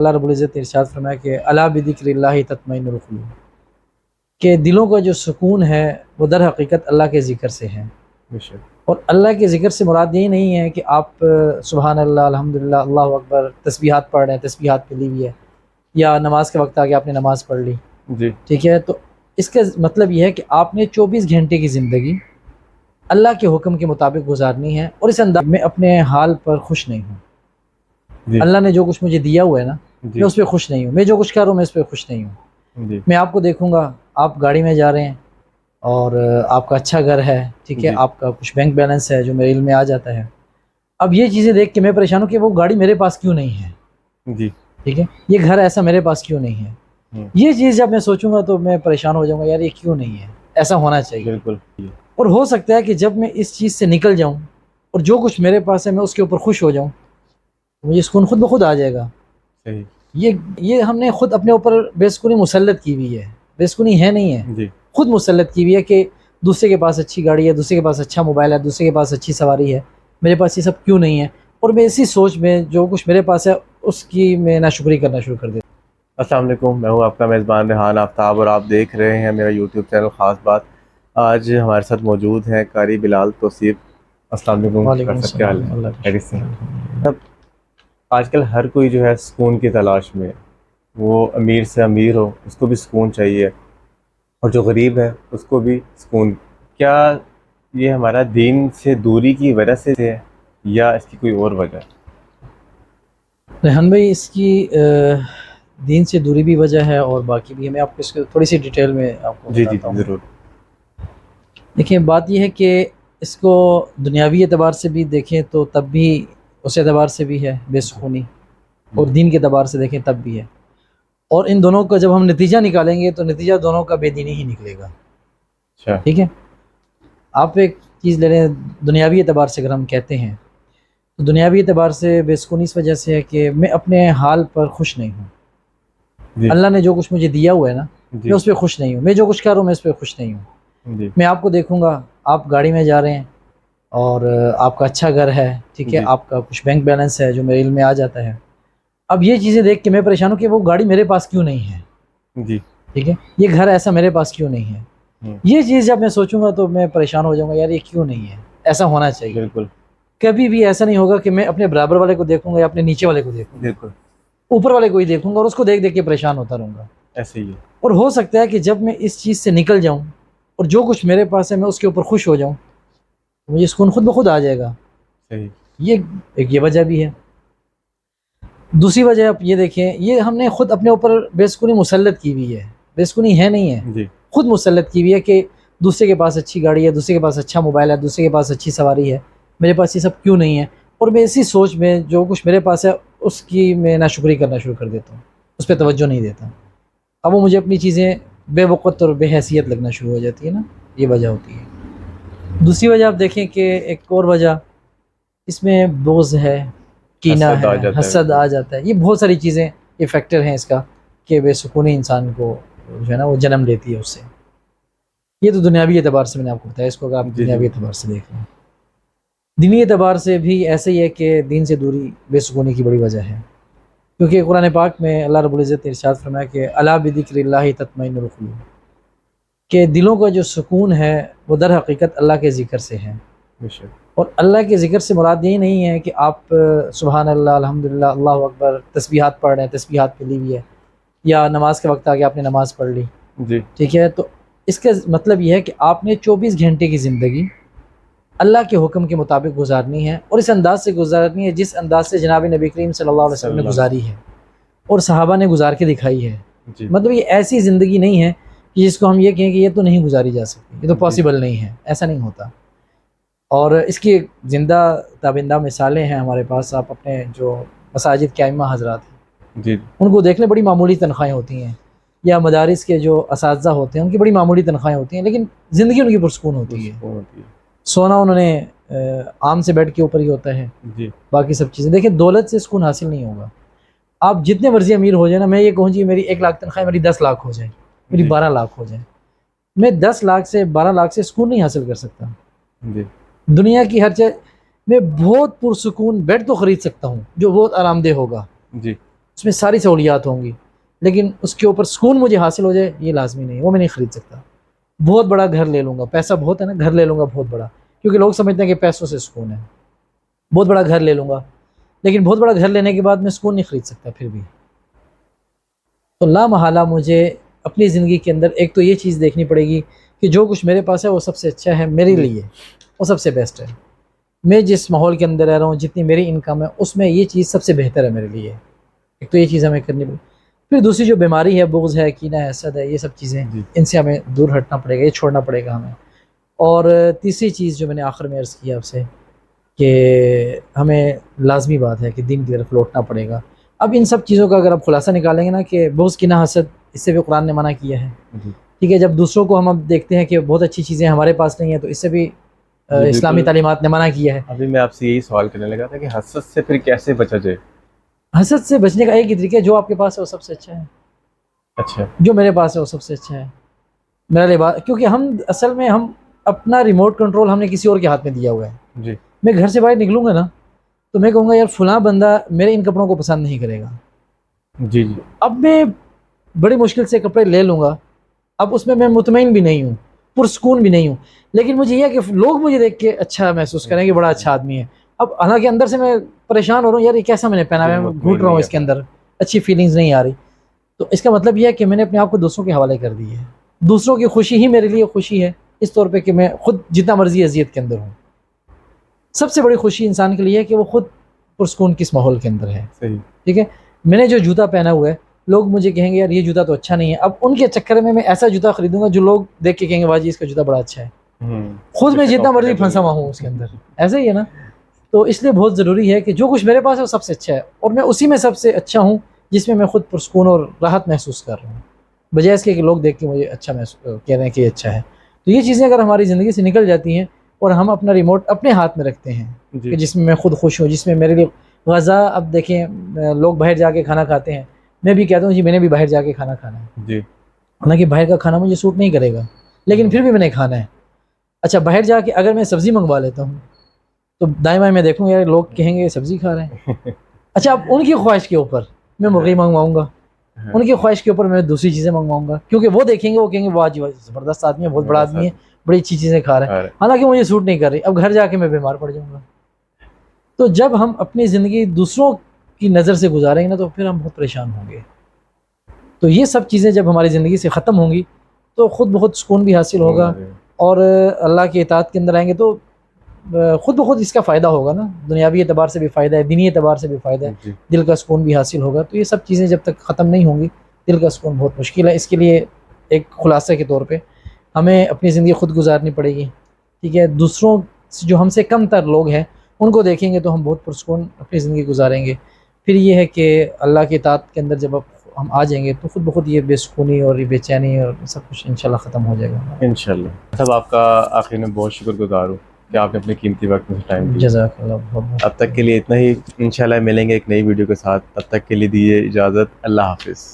اللہ رب العزت نے ارشاد فرمایا کہ الا بذکر اللہ تطمئن القلوب، کہ دلوں کا جو سکون ہے وہ در حقیقت اللہ کے ذکر سے ہے۔ اور اللہ کے ذکر سے مراد یہی نہیں ہے کہ آپ سبحان اللہ، الحمدللہ، اللہ اکبر تسبیحات پڑھ رہے ہیں، تسبیحات پہ لی ہوئی ہے، یا نماز کے وقت آ کے آپ نے نماز پڑھ لی، جی ٹھیک ہے۔ تو اس کا مطلب یہ ہے کہ آپ نے 24 گھنٹے کی زندگی اللہ کے حکم کے مطابق گزارنی ہے، اور اس انداز میں اپنے حال پر خوش نہیں ہوں۔ جی اللہ نے جو کچھ مجھے دیا ہوا ہے نا، جی میں اس پہ خوش نہیں ہوں، میں جو کچھ کر رہا ہوں میں اس پہ خوش نہیں ہوں۔ جی میں آپ کو دیکھوں گا، آپ گاڑی میں جا رہے ہیں اور آپ کا اچھا گھر ہے، ٹھیک ہے، جی آپ کا کچھ بینک بیلنس ہے جو میرے علم میں آ جاتا ہے۔ اب یہ چیزیں دیکھ کے میں پریشان ہوں کہ وہ گاڑی میرے پاس کیوں نہیں ہے، جی ٹھیک ہے، یہ گھر ایسا میرے پاس کیوں نہیں ہے۔ یہ چیز جب میں سوچوں گا تو میں پریشان ہو جاؤں گا، یار یہ کیوں نہیں ہے، ایسا ہونا چاہیے۔ بالکل اور ہو سکتا ہے کہ جب میں اس چیز سے نکل جاؤں اور جو کچھ میرے پاس ہے میں اس کے اوپر خوش ہو جاؤں، مجھے سکون خود بخود آ جائے گا۔ صحیح یہ ہم نے خود اپنے اوپر بے سکونی مسلط کی ہوئی ہے، بے سکونی ہے نہیں ہے، جی خود مسلط کی ہوئی ہے کہ دوسرے کے پاس اچھی گاڑی ہے، دوسرے کے پاس اچھا موبائل ہے، دوسرے کے پاس اچھی سواری ہے، میرے پاس یہ سب کیوں نہیں ہے، اور میں اسی سوچ میں جو کچھ میرے پاس ہے اس کی میں ناشکری کرنا شروع کر دیتا ہوں۔ السلام علیکم، میں ہوں آپ کا میزبان ریحان آفتاب، اور آپ دیکھ رہے ہیں میرا یوٹیوب چینل خاص بات۔ آج ہمارے ساتھ موجود ہیں قاری بلال توصیف۔ السلام علیکم، وعلیکم سر کیا حال السلام، ہے؟ اللہ کا خیریت سے شکر ہیں؟ ہے۔ اب آج کل ہر کوئی جو ہے سکون کی تلاش میں ہے، وہ امیر سے امیر ہو اس کو بھی سکون چاہیے، اور جو غریب ہے اس کو بھی سکون۔ کیا یہ ہمارا دین سے دوری کی وجہ سے ہے یا اس کی کوئی اور وجہ ہے؟ ریحان بھائی، اس کی دین سے دوری بھی وجہ ہے اور باقی بھی ہے، میں آپ کو اس کو تھوڑی سی ڈیٹیل میں آپ کو جی جی بتاتا ہوں۔ ضرور۔ دیکھیں، بات یہ ہے کہ اس کو دنیاوی اعتبار سے بھی دیکھیں تو تب بھی اس اعتبار سے بھی ہے بے سکونی، اور دین کے اعتبار سے دیکھیں تب بھی ہے، اور ان دونوں کا جب ہم نتیجہ نکالیں گے تو نتیجہ دونوں کا بے دینی ہی نکلے گا، اچھا ٹھیک ہے۔ آپ ایک چیز لے رہے ہیں دنیاوی اعتبار سے، اگر ہم کہتے ہیں تو دنیاوی اعتبار سے بے سکونی اس وجہ سے ہے کہ میں اپنے حال پر خوش نہیں ہوں۔ جی اللہ نے جو کچھ مجھے دیا ہوا ہے نا، جی میں اس پہ خوش نہیں ہوں، میں جو کچھ کر رہا ہوں میں اس پہ خوش نہیں ہوں۔ جی میں آپ کو دیکھوں گا، آپ گاڑی میں جا رہے ہیں اور آپ کا اچھا گھر ہے، ٹھیک ہے، جی آپ کا کچھ بینک بیلنس ہے جو میرے علم میں آ جاتا ہے۔ اب یہ چیزیں دیکھ کے میں پریشان ہوں کہ وہ گاڑی میرے پاس کیوں نہیں ہے، جی ٹھیک ہے، یہ گھر ایسا میرے پاس کیوں نہیں ہے۔ یہ چیز جب میں سوچوں گا تو میں پریشان ہو جاؤں گا، یار یہ کیوں نہیں ہے، ایسا ہونا چاہیے۔ بالکل کبھی بھی ایسا نہیں ہوگا کہ میں اپنے برابر والے کو دیکھوں گا یا اپنے نیچے والے کو دیکھوں گا، بالکل اوپر والے کو ہی دیکھوں گا اور اس کو دیکھ دیکھ کے پریشان ہوتا رہوں گا۔ ایسے ہی ہے۔ اور ہو سکتا ہے کہ جب میں اس چیز سے نکل جاؤں اور جو کچھ میرے پاس ہے میں اس کے اوپر خوش ہو جاؤں، مجھے سکون خود بخود آ جائے گا۔ صحیح یہ وجہ بھی ہے۔ دوسری وجہ آپ یہ دیکھیں، یہ ہم نے خود اپنے اوپر بے سکونی مسلط کی ہوئی ہے، بے سکونی ہے نہیں ہے، جی خود مسلط کی ہوئی ہے کہ دوسرے کے پاس اچھی گاڑی ہے، دوسرے کے پاس اچھا موبائل ہے، دوسرے کے پاس اچھی سواری ہے، میرے پاس یہ سب کیوں نہیں ہے، اور میں اسی سوچ میں جو کچھ میرے پاس ہے اس کی میں ناشکری کرنا شروع کر دیتا ہوں، اس پہ توجہ نہیں دیتا۔ اب وہ مجھے اپنی چیزیں بے وقت اور بے حیثیت لگنا شروع ہو جاتی ہے نا، یہ وجہ ہوتی ہے۔ دوسری وجہ آپ دیکھیں کہ ایک اور وجہ اس میں بغض ہے، کینہ حسد آ ہے، جاتا ہے حسد آ جاتا ہے، یہ بہت ساری چیزیں، یہ فیکٹر ہیں اس کا کہ بے سکونی انسان کو جو ہے نا وہ جنم لیتی ہے اس سے۔ یہ تو دنیاوی اعتبار سے میں نے آپ کو بتایا، اس کو اگر آپ جی دنیاوی جی اعتبار سے دیکھ لیں۔ دینی اعتبار سے بھی ایسے ہی ہے کہ دین سے دوری بے سکونی کی بڑی وجہ ہے، کیونکہ قرآن پاک میں اللہ رب العزت نے ارشاد فرمایا کہ الا بذکر اللہ تطمئن القلوب، کہ دلوں کا جو سکون ہے وہ در حقیقت اللہ کے ذکر سے ہے۔ بے شک۔ اور اللہ کے ذکر سے مراد یہی نہیں ہے کہ آپ سبحان اللہ، الحمدللہ، اللہ اکبر تسبیحات پڑھ رہے ہیں، تسبیحات پہ لی ہوئی ہے، یا نماز کے وقت آ کے آپ نے نماز پڑھ لی، جی ٹھیک ہے۔ تو اس کا مطلب یہ ہے کہ آپ نے 24 گھنٹے کی زندگی اللہ کے حکم کے مطابق گزارنی ہے، اور اس انداز سے گزارنی ہے جس انداز سے جناب نبی کریم صلی اللہ علیہ وسلم نے گزاری ہے اور صحابہ نے گزار کے دکھائی ہے۔ جی مطلب یہ ایسی زندگی نہیں ہے کہ جس کو ہم یہ کہیں کہ یہ تو نہیں گزاری جا سکتی، یہ تو جی پاسبل نہیں ہے، ایسا نہیں ہوتا۔ اور اس کی زندہ تابندہ مثالیں ہیں ہمارے پاس۔ آپ اپنے جو مساجد کے ائمہ حضرات ہیں جی ان کو دیکھ لیں، بڑی معمولی تنخواہیں ہوتی ہیں، یا مدارس کے جو اساتذہ ہوتے ہیں ان کی بڑی معمولی تنخواہیں ہوتی ہیں، لیکن زندگی ان کی پرسکون ہوتی ہے۔ سکون ہوتی ہے۔ سونا انہوں نے عام سے بیڈ کے اوپر ہی ہوتا ہے، جی باقی سب چیزیں دیکھیں، دولت سے سکون حاصل نہیں ہوگا۔ آپ جتنے مرضی امیر ہو جائیں نا، میں یہ کہوں جی میری 1 لاکھ تنخواہ، میری 10 لاکھ ہو جائے، میری جی 12 لاکھ ہو جائے، میں 10 لاکھ سے 12 لاکھ سے سکون نہیں حاصل کر سکتا۔ جی دنیا کی ہر چیز میں بہت پرسکون بیڈ تو خرید سکتا ہوں جو بہت آرام دہ ہوگا، جی اس میں ساری سہولیات ہوں گی، لیکن اس کے اوپر سکون مجھے حاصل ہو جائے یہ لازمی نہیں، وہ میں نہیں خرید سکتا۔ بہت بڑا گھر لے لوں گا، پیسہ بہت ہے نا، گھر لے لوں گا بہت بڑا، کیونکہ لوگ سمجھتے ہیں کہ پیسوں سے سکون ہے، بہت بڑا گھر لے لوں گا، لیکن بہت بڑا گھر لینے کے بعد میں سکون نہیں خرید سکتا پھر بھی۔ تو لا محالہ مجھے اپنی زندگی کے اندر ایک تو یہ چیز دیکھنی پڑے گی کہ جو کچھ میرے پاس ہے وہ سب سے اچھا ہے میرے لیے، وہ سب سے بیسٹ ہے۔ میں جس ماحول کے اندر رہ رہا ہوں، جتنی میری انکم ہے، اس میں یہ چیز سب سے بہتر ہے میرے لیے۔ ایک تو یہ چیز ہمیں کرنی پڑے، پھر دوسری جو بیماری ہے، بغض ہے، کینہ ہے، حسد ہے، یہ سب چیزیں ان سے ہمیں دور ہٹنا پڑے گا، یہ چھوڑنا پڑے گا ہمیں۔ اور تیسری چیز جو میں نے آخر میں عرض کیا آپ سے کہ ہمیں لازمی بات ہے کہ دین کی طرف لوٹنا پڑے گا۔ اب ان سب چیزوں کا اگر آپ خلاصہ نکالیں گے نا کہ بغض، کینہ، حسد، اس سے بھی قرآن نے منع کیا ہے، ٹھیک ہے۔ جب دوسروں کو ہم اب دیکھتے ہیں کہ بہت اچھی چیزیں ہمارے پاس نہیں ہیں، تو اس سے بھی اسلامی تعلیمات نے منع کیا ہے۔ ابھی میں آپ سے یہی سوال کرنے لگا تھا کہ حسد سے پھر کیسے بچا جائے؟ حسد سے بچنے کا ایک ہی طریقہ ہے، جو آپ کے پاس ہے وہ سب سے اچھا ہے۔ اچھا، جو میرے پاس ہے وہ سب سے اچھا ہے میرا لباس، کیونکہ ہم اصل میں ہم اپنا ریموٹ کنٹرول ہم نے کسی اور کے ہاتھ میں دیا ہوا ہے۔ جی میں گھر سے باہر نکلوں گا نا تو میں کہوں گا یار فلاں بندہ میرے ان کپڑوں کو پسند نہیں کرے گا، جی جی اب میں بڑی مشکل سے کپڑے لے لوں گا، اب اس میں مطمئن بھی نہیں ہوں، پرسکون بھی نہیں ہوں، لیکن مجھے یہ ہے کہ لوگ مجھے دیکھ کے اچھا محسوس کریں کہ بڑا اچھا آدمی ہے۔ اب حالانکہ اندر سے میں پریشان ہو رہا ہوں، یار یہ کیسا میں نے پہنا ہے، میں گھوٹ رہا ہوں، اس کے اندر اچھی فیلنگز نہیں آ رہی۔ تو اس کا مطلب یہ ہے کہ میں نے اپنے آپ کو دوسروں کے حوالے کر دی ہے، دوسروں کی خوشی ہی میرے لیے خوشی ہے، اس طور پہ کہ میں خود جتنا مرضی اذیت کے اندر ہوں۔ سب سے بڑی خوشی انسان کے لیے ہے کہ وہ خود پرسکون کس ماحول کے اندر ہے، صحیح۔ ٹھیک ہے۔ میں نے جو جوتا پہنا ہوا ہے، لوگ مجھے کہیں گے یار یہ جوتا تو اچھا نہیں ہے، اب ان کے چکر میں ایسا جوتا خریدوں گا جو لوگ دیکھ کے کہیں گے واہ جی اس کا جوتا بڑا اچھا ہے، خود میں جتنا مرضی پھنسا ہوا ہوں اس کے اندر، ایسا ہی ہے نا۔ تو اس لیے بہت ضروری ہے کہ جو کچھ میرے پاس ہے وہ سب سے اچھا ہے، اور میں اسی میں سب سے اچھا ہوں جس میں میں خود پرسکون اور راحت محسوس کر رہا ہوں، بجائے اس کے کہ لوگ دیکھ کے مجھے اچھا کہہ رہے ہیں کہ یہ اچھا ہے۔ تو یہ چیزیں اگر ہماری زندگی سے نکل جاتی ہیں اور ہم اپنا ریموٹ اپنے ہاتھ میں رکھتے ہیں کہ جس میں میں خود خوش ہوں، جس میں میرے لیے غذا، اب دیکھیں لوگ باہر جا کے کھانا کھاتے ہیں، میں بھی کہتا ہوں جی میں نے بھی باہر جا کے کھانا کھانا ہے، جی حالانکہ باہر کا کھانا مجھے سوٹ نہیں کرے گا، لیکن پھر بھی میں نے کھانا ہے۔ اچھا باہر جا کے اگر میں سبزی منگوا لیتا ہوں تو دائیں بائیں میں دیکھوں یار لوگ کہیں گے یہ سبزی کھا رہے ہیں، اچھا اب ان کی خواہش کے اوپر میں مرغی منگواؤں گا، ان کی خواہش کے اوپر میں دوسری چیزیں منگواؤں گا، کیونکہ وہ دیکھیں گے، وہ کہیں گے واہ جی زبردست آدمی ہے، بہت بڑا آدمی ہے، بڑی اچھی چیزیں کھا رہا ہے، حالانکہ مجھے سوٹ نہیں کر رہی، اب گھر جا کے میں بیمار پڑ جاؤں گا۔ تو جب ہم اپنی زندگی دوسروں کی نظر سے گزاریں گے نا تو پھر ہم بہت پریشان ہوں گے۔ تو یہ سب چیزیں جب ہماری زندگی سے ختم ہوں گی تو خود بخود سکون بھی حاصل ہوگا، اور اللہ کی اطاعت کے اندر آئیں گے تو خود بخود اس کا فائدہ ہوگا نا، دنیاوی اعتبار سے بھی فائدہ ہے، دینی اعتبار سے بھی فائدہ ہے، دل کا سکون بھی حاصل ہوگا۔ تو یہ سب چیزیں جب تک ختم نہیں ہوں گی دل کا سکون بہت مشکل ہے۔ اس کے لیے ایک خلاصے کے طور پہ ہمیں اپنی زندگی خود گزارنی پڑے گی، ٹھیک ہے۔ دوسروں جو ہم سے کم تر لوگ ہیں ان کو دیکھیں گے تو ہم بہت پرسکون اپنی زندگی گزاریں گے۔ پھر یہ ہے کہ اللہ کی اطاعت کے اندر جب ہم آ جائیں گے تو خود بخود یہ بے سکونی اور یہ بے چینی اور سب کچھ انشاءاللہ ختم ہو جائے گا انشاءاللہ۔ سب آپ کا آخر میں بہت شکر گزار ہوں کہ آپ نے اپنے قیمتی وقت میں ٹائم دیا۔ جزاک اللہ بہت۔ اب تک کے لیے اتنا ہی، انشاءاللہ ملیں گے ایک نئی ویڈیو کے ساتھ، تب تک کے لیے دیجیے اجازت، اللہ حافظ۔